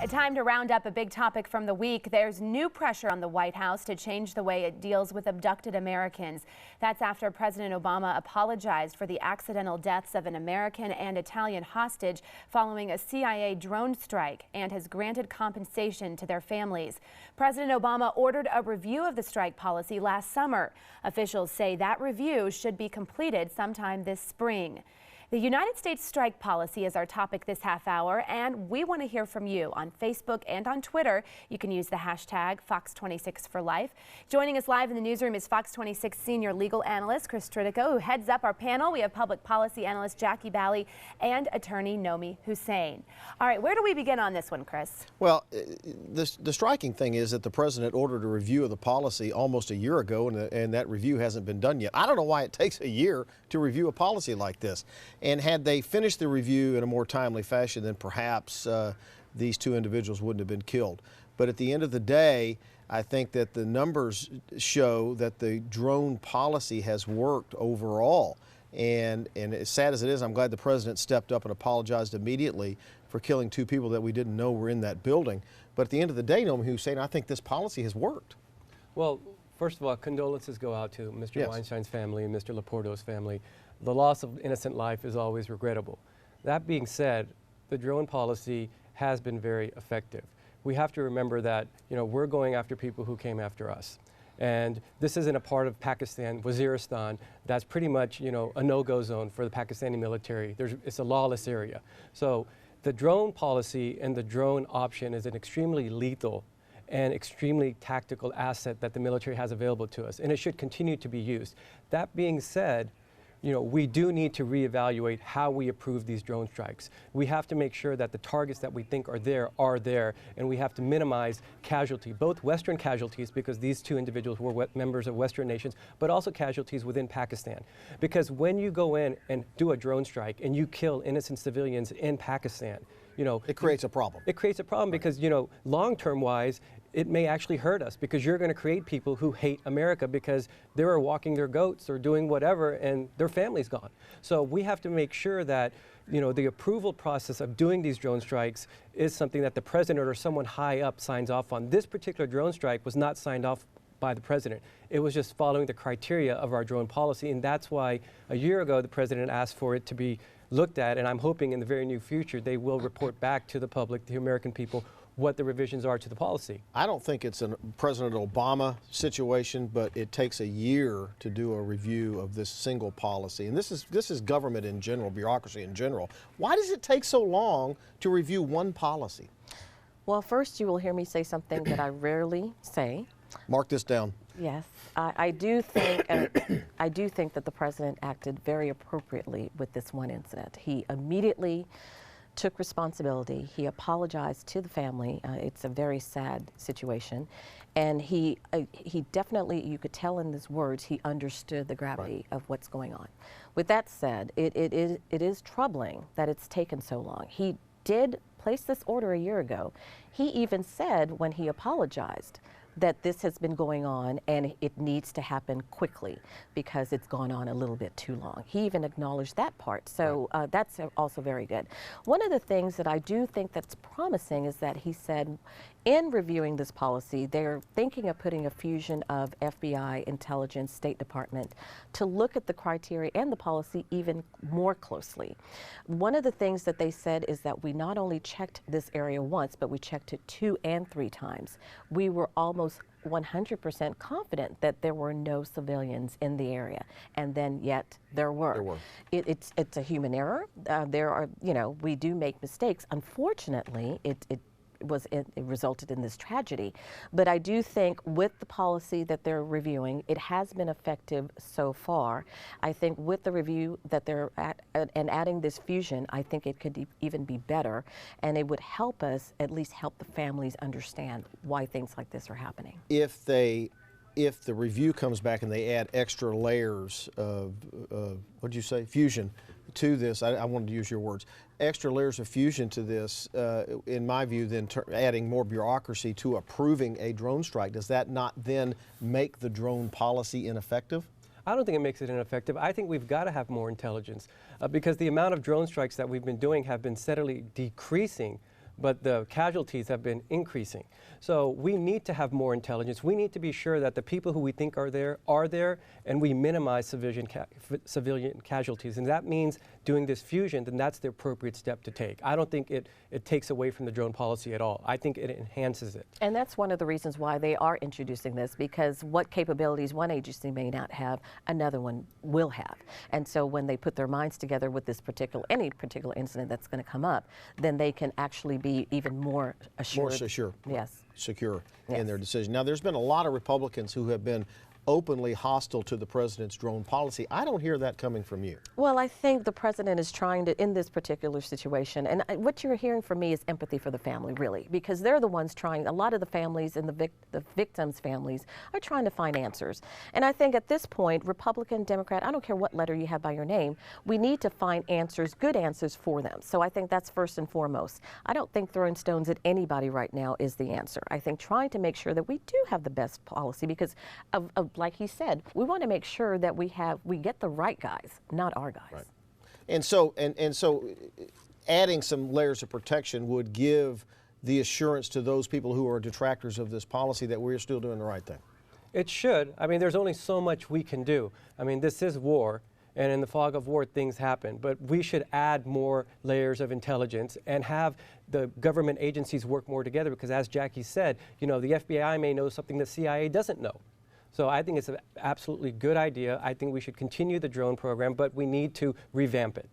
Time to round up a big topic from the week. There's new pressure on the White House to change the way it deals with abducted Americans. That's after President Obama apologized for the accidental deaths of an American and Italian hostage following a CIA drone strike and has granted compensation to their families. President Obama ordered a review of the strike policy last summer. Officials say that review should be completed sometime this spring. The United States strike policy is our topic this half hour, and we want to hear from you on Facebook and on Twitter. You can use the hashtag Fox26 for Life. Joining us live in the newsroom is Fox 26 senior legal analyst Chris Tritico, who heads up our panel. We have public policy analyst Jackie Bally and attorney Nomi Hussein. All right, where do we begin on this one, Chris? Well, the striking thing is that the president ordered a review of the policy almost a year ago, and that review hasn't been done yet. I don't know why it takes a year to review a policy like this. And had they finished the review in a more timely fashion, then perhaps these two individuals wouldn't have been killed. But at the end of the day, I think that the numbers show that the drone policy has worked overall. And as sad as it is, I'm glad the president stepped up and apologized immediately for killing two people that we didn't know were in that building. But at the end of the day, Nomi Hussein, I think this policy has worked. Well, first of all, condolences go out to Mr. Yes. Weinstein's family and Mr. Laporto's family. The loss of innocent life is always regrettable. That being said, the drone policy has been very effective. We have to remember that, we're going after people who came after us. And this isn't a part of Pakistan, Waziristan, that's pretty much, a no-go zone for the Pakistani military. It's a lawless area. So the drone policy and the drone option is an extremely lethal and extremely tactical asset that the military has available to us, and it should continue to be used. That being said, we do need to reevaluate how we approve these drone strikes. We have to make sure that the targets that we think are there, and we have to minimize casualty, both Western casualties, because these two individuals were members of Western nations, but also casualties within Pakistan. Because when you go in and do a drone strike and you kill innocent civilians in Pakistan, it creates a problem. It creates a problem because, long-term wise, it may actually hurt us because you're going to create people who hate America because they were walking their goats or doing whatever and their family's gone. So we have to make sure that, the approval process of doing these drone strikes is something that the president or someone high up signs off on. This particular drone strike was not signed off by the president. It was just following the criteria of our drone policy, and that's why a year ago the president asked for it to be looked at, and I'm hoping in the very near future they will report back to the public, the American people, what the revisions are to the policy. I don't think it's a President Obama situation, but it takes a year to do a review of this single policy. And this is government in general, bureaucracy in general. Why does it take so long to review one policy? Well, first you will hear me say something that I rarely say. Mark this down. Yes, I do think I do think that the president acted very appropriately with this one incident. He immediately took responsibility. He apologized to the family. It's a very sad situation, and he definitely, you could tell in his words, he understood the gravity of what's going on. With that said, it is troubling that it's taken so long. He did place this order a year ago. He even said when he apologized that this has been going on and it needs to happen quickly because it's gone on a little bit too long. He even acknowledged that part, so that's also very good. One of the things that I do think that's promising is that he said in reviewing this policy, they're thinking of putting a fusion of FBI, intelligence, State Department to look at the criteria and the policy even more closely. One of the things that they said is that we not only checked this area once, but we checked it 2 and 3 times. We were almost 100% confident that there were no civilians in the area, and then yet there were. It's a human error. There are, we do make mistakes. Unfortunately, it resulted in this tragedy. But I do think with the policy that they're reviewing, it has been effective so far. I think with the review that they're at and adding this fusion, I think it could even be better, and it would help us at least help the families understand why things like this are happening. If the review comes back and they add extra layers of, what'd you say, fusion to this, I wanted to use your words, extra layers of fusion to this, in my view, then adding more bureaucracy to approving a drone strike, does that not then make the drone policy ineffective? I don't think it makes it ineffective. I think we've got to have more intelligence because the amount of drone strikes that we've been doing have been steadily decreasing but the casualties have been increasing. So we need to have more intelligence. We need to be sure that the people who we think are there, and we minimize civilian casualties. And that means doing this fusion, then that's the appropriate step to take. I don't think it takes away from the drone policy at all. I think it enhances it. And that's one of the reasons why they are introducing this, because what capabilities one agency may not have, another one will have. And so when they put their minds together with this any particular incident that's going to come up, then they can actually be even more assured. More secure. Yes. Secure Yes. in their decision. Now, there's been a lot of Republicans who have been openly hostile to the president's drone policy. I don't hear that coming from you. Well, I think the president is trying to, in this particular situation, and what you're hearing from me is empathy for the family, really, because they're the ones trying, a lot of the families and the victims' families are trying to find answers. And I think at this point, Republican, Democrat, I don't care what letter you have by your name, we need to find answers, good answers for them. So I think that's first and foremost. I don't think throwing stones at anybody right now is the answer. I think trying to make sure that we do have the best policy, because like he said, we want to make sure that we get the right guys, not our guys. Right. And so adding some layers of protection would give the assurance to those people who are detractors of this policy that we're still doing the right thing. It should. I mean, there's only so much we can do. I mean, this is war, and in the fog of war, things happen. But we should add more layers of intelligence and have the government agencies work more together, because as Jackie said, you know, the FBI may know something the CIA doesn't know. So I think it's an absolutely good idea. I think we should continue the drone program, but we need to revamp it.